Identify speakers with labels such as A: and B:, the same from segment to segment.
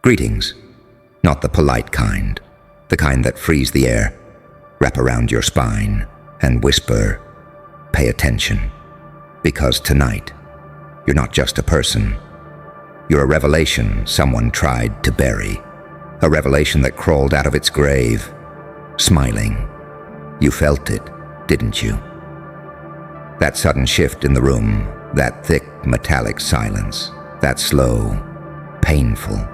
A: Greetings. Not the polite kind. The kind that frees the air, wrap around your spine, and whisper, "Pay attention." Because tonight, you're not just a person. You're a revelation someone tried to bury. A revelation that crawled out of its grave, smiling. You felt it, didn't you? That sudden shift in the room, that thick metallic silence, that slow, painful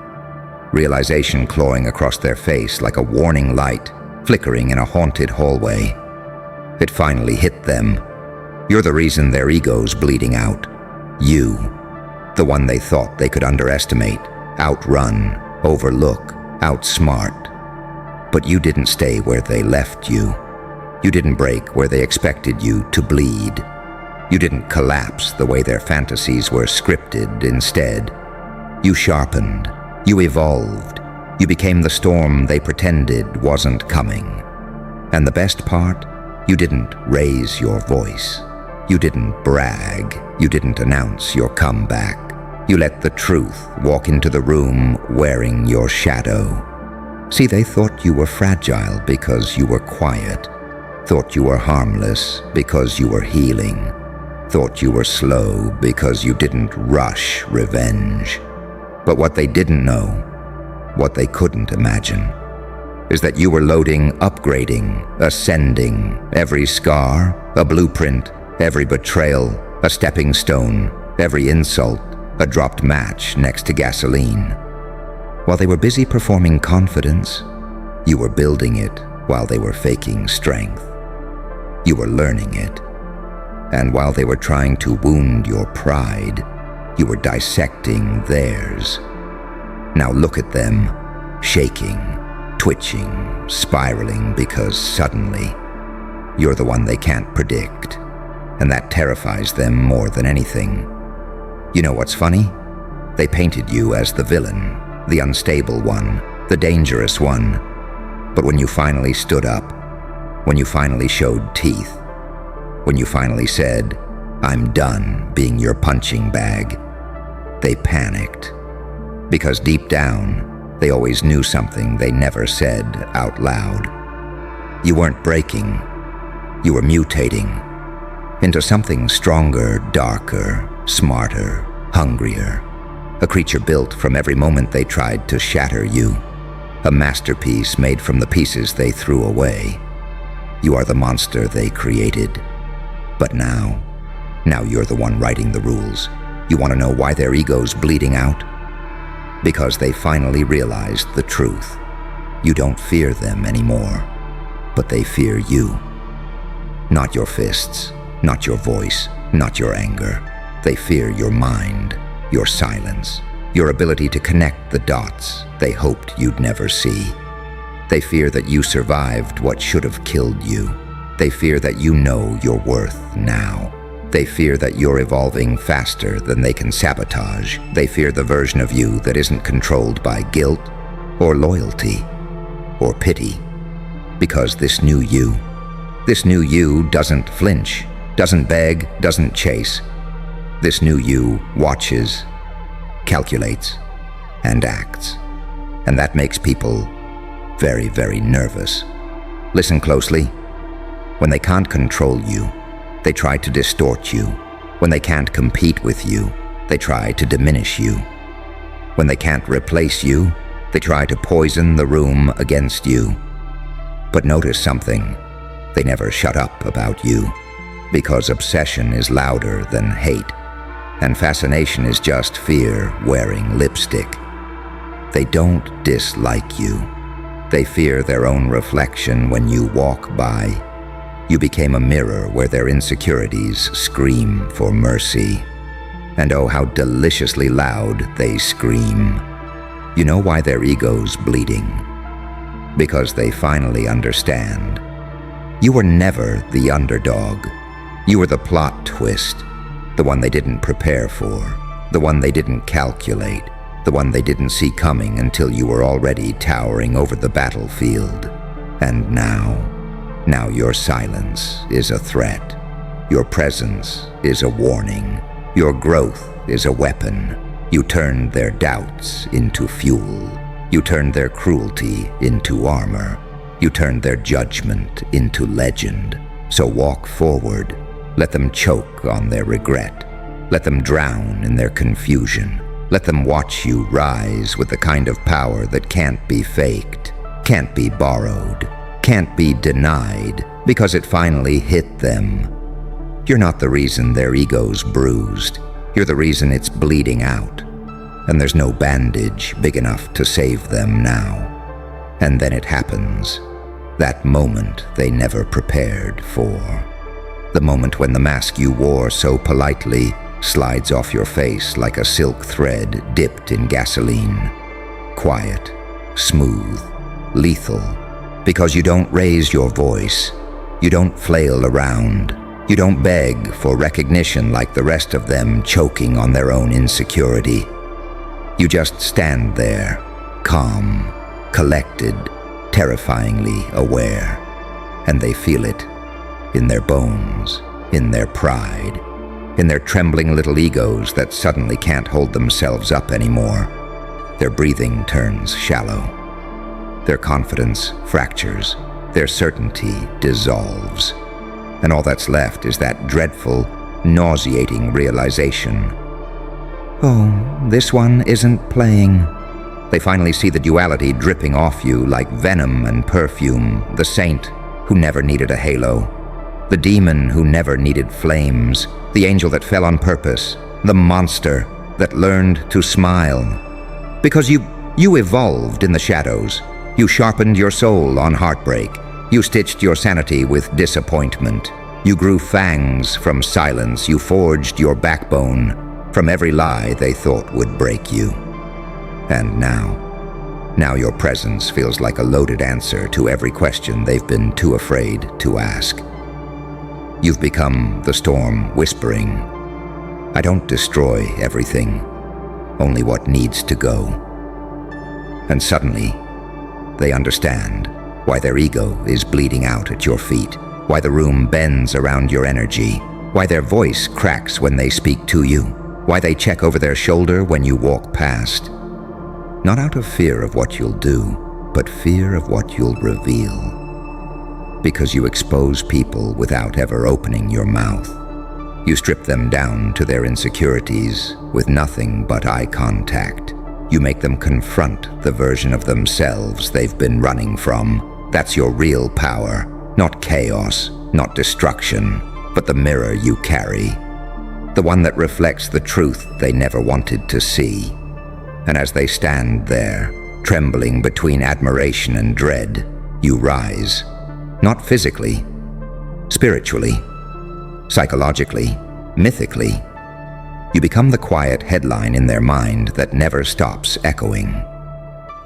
A: realization clawing across their face like a warning light flickering in a haunted hallway. It finally hit them. You're the reason their ego's bleeding out. You, the one they thought they could underestimate, outrun, overlook, outsmart. But you didn't stay where they left you. You didn't break where they expected you to bleed. You didn't collapse the way their fantasies were scripted. Instead, you sharpened. You evolved. You became the storm they pretended wasn't coming. And the best part, you didn't raise your voice. You didn't brag. You didn't announce your comeback. You let the truth walk into the room wearing your shadow. See, they thought you were fragile because you were quiet. Thought you were harmless because you were healing. Thought you were slow because you didn't rush revenge. But what they didn't know, what they couldn't imagine, is that you were loading, upgrading, ascending, every scar, a blueprint, every betrayal, a stepping stone, every insult, a dropped match next to gasoline. While they were busy performing confidence, you were building it while they were faking strength. You were learning it. And while they were trying to wound your pride, you were dissecting theirs. Now look at them, shaking, twitching, spiraling, because suddenly, you're the one they can't predict, and that terrifies them more than anything. You know what's funny? They painted you as the villain, the unstable one, the dangerous one. But when you finally stood up, when you finally showed teeth, when you finally said, "I'm done being your punching bag," they panicked. Because deep down, they always knew something they never said out loud. You weren't breaking. You were mutating into something stronger, darker, smarter, hungrier. A creature built from every moment they tried to shatter you. A masterpiece made from the pieces they threw away. You are the monster they created. But now you're the one writing the rules. You want to know why their ego's bleeding out? Because they finally realized the truth. You don't fear them anymore, but they fear you. Not your fists, not your voice, not your anger. They fear your mind, your silence, your ability to connect the dots they hoped you'd never see. They fear that you survived what should have killed you. They fear that you know your worth now. They fear that you're evolving faster than they can sabotage. They fear the version of you that isn't controlled by guilt or loyalty or pity. Because this new you doesn't flinch, doesn't beg, doesn't chase. This new you watches, calculates, and acts. And that makes people very, very nervous. Listen closely. When they can't control you, they try to distort you. When they can't compete with you, they try to diminish you. When they can't replace you, they try to poison the room against you. But notice something. They never shut up about you. Because obsession is louder than hate. And fascination is just fear wearing lipstick. They don't dislike you. They fear their own reflection when you walk by. You became a mirror where their insecurities scream for mercy. And oh, how deliciously loud they scream. You know why their ego's bleeding? Because they finally understand. You were never the underdog. You were the plot twist, the one they didn't prepare for, the one they didn't calculate, the one they didn't see coming until you were already towering over the battlefield. And now your silence is a threat. Your presence is a warning. Your growth is a weapon. You turned their doubts into fuel. You turned their cruelty into armor. You turned their judgment into legend. So walk forward. Let them choke on their regret. Let them drown in their confusion. Let them watch you rise with the kind of power that can't be faked, can't be borrowed, can't be denied, because it finally hit them. You're not the reason their ego's bruised. You're the reason it's bleeding out. And there's no bandage big enough to save them now. And then it happens. That moment they never prepared for. The moment when the mask you wore so politely slides off your face like a silk thread dipped in gasoline. Quiet, smooth, lethal. Because you don't raise your voice. You don't flail around. You don't beg for recognition like the rest of them choking on their own insecurity. You just stand there, calm, collected, terrifyingly aware. And they feel it in their bones, in their pride, in their trembling little egos that suddenly can't hold themselves up anymore. Their breathing turns shallow. Their confidence fractures. Their certainty dissolves. And all that's left is that dreadful, nauseating realization. Oh, this one isn't playing. They finally see the duality dripping off you like venom and perfume, the saint who never needed a halo, the demon who never needed flames, the angel that fell on purpose, the monster that learned to smile. Because you evolved in the shadows. You sharpened your soul on heartbreak. You stitched your sanity with disappointment. You grew fangs from silence. You forged your backbone from every lie they thought would break you. And now your presence feels like a loaded answer to every question they've been too afraid to ask. You've become the storm whispering, I don't destroy everything, only what needs to go. And suddenly, they understand why their ego is bleeding out at your feet, why the room bends around your energy, why their voice cracks when they speak to you, why they check over their shoulder when you walk past. Not out of fear of what you'll do, but fear of what you'll reveal. Because you expose people without ever opening your mouth. You strip them down to their insecurities with nothing but eye contact. You make them confront the version of themselves they've been running from. That's your real power, not chaos, not destruction, but the mirror you carry. The one that reflects the truth they never wanted to see. And as they stand there, trembling between admiration and dread, you rise. Not physically, spiritually, psychologically, mythically. You become the quiet headline in their mind that never stops echoing.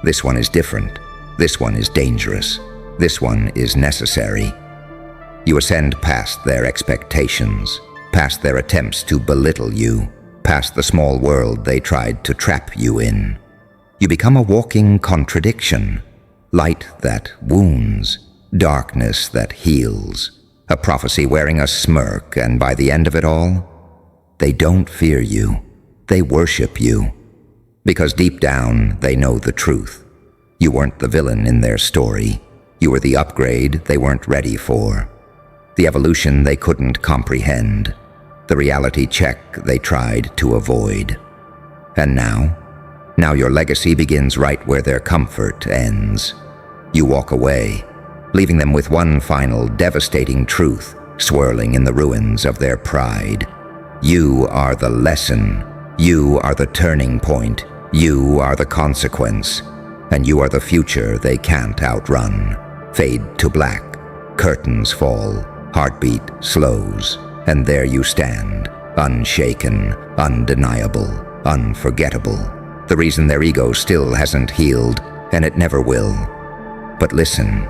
A: This one is different. This one is dangerous. This one is necessary. You ascend past their expectations, past their attempts to belittle you, past the small world they tried to trap you in. You become a walking contradiction, light that wounds, darkness that heals, a prophecy wearing a smirk, and by the end of it all, they don't fear you, they worship you. Because deep down, they know the truth. You weren't the villain in their story. You were the upgrade they weren't ready for, the evolution they couldn't comprehend, the reality check they tried to avoid. And now your legacy begins right where their comfort ends. You walk away, leaving them with one final devastating truth swirling in the ruins of their pride. You are the lesson. You are the turning point. You are the consequence. And you are the future they can't outrun. Fade to black. Curtains fall. Heartbeat slows. And there you stand, unshaken, undeniable, unforgettable. The reason their ego still hasn't healed, and it never will. But listen,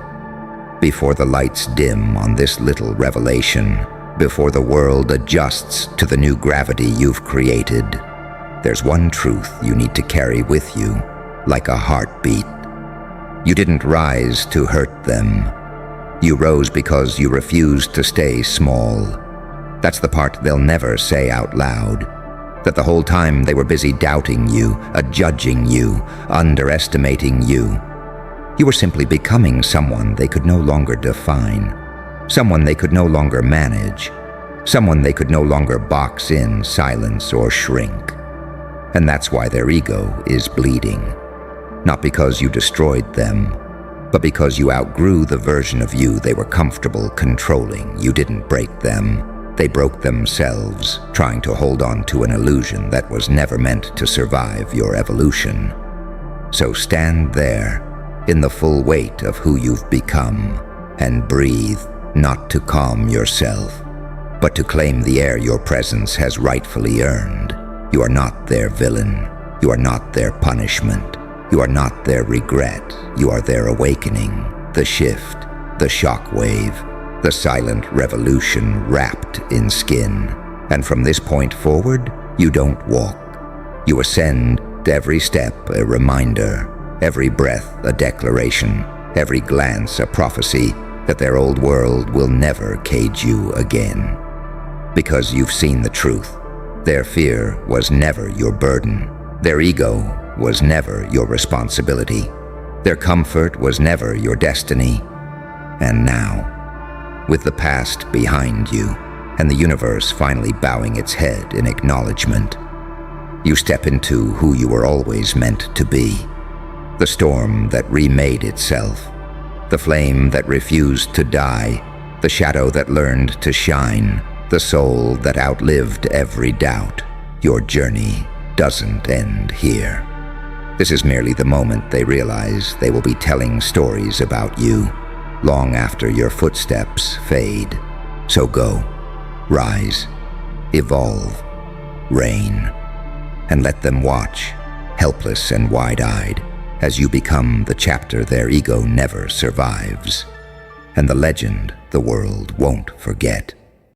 A: before the lights dim on this little revelation, before the world adjusts to the new gravity you've created, there's one truth you need to carry with you, like a heartbeat. You didn't rise to hurt them. You rose because you refused to stay small. That's the part they'll never say out loud. That the whole time they were busy doubting you, judging you, underestimating you. You were simply becoming someone they could no longer define, someone they could no longer manage, someone they could no longer box in, silence, or shrink. And that's why their ego is bleeding. Not because you destroyed them, but because you outgrew the version of you they were comfortable controlling. You didn't break them. They broke themselves, trying to hold on to an illusion that was never meant to survive your evolution. So stand there, in the full weight of who you've become, and breathe, not to calm yourself, but to claim the air your presence has rightfully earned. You are not their villain. You are not their punishment. You are not their regret. You are their awakening, the shift, the shock wave, the silent revolution wrapped in skin. And from this point forward, you don't walk. You ascend, every step a reminder, every breath a declaration, every glance a prophecy that their old world will never cage you again. Because you've seen the truth. Their fear was never your burden. Their ego was never your responsibility. Their comfort was never your destiny. And now, with the past behind you, and the universe finally bowing its head in acknowledgement, you step into who you were always meant to be. The storm that remade itself, the flame that refused to die, the shadow that learned to shine, the soul that outlived every doubt. Your journey doesn't end here. This is merely the moment they realize they will be telling stories about you long after your footsteps fade. So go, rise, evolve, reign, and let them watch, helpless and wide-eyed, as you become the chapter their ego never survives, and the legend the world won't forget.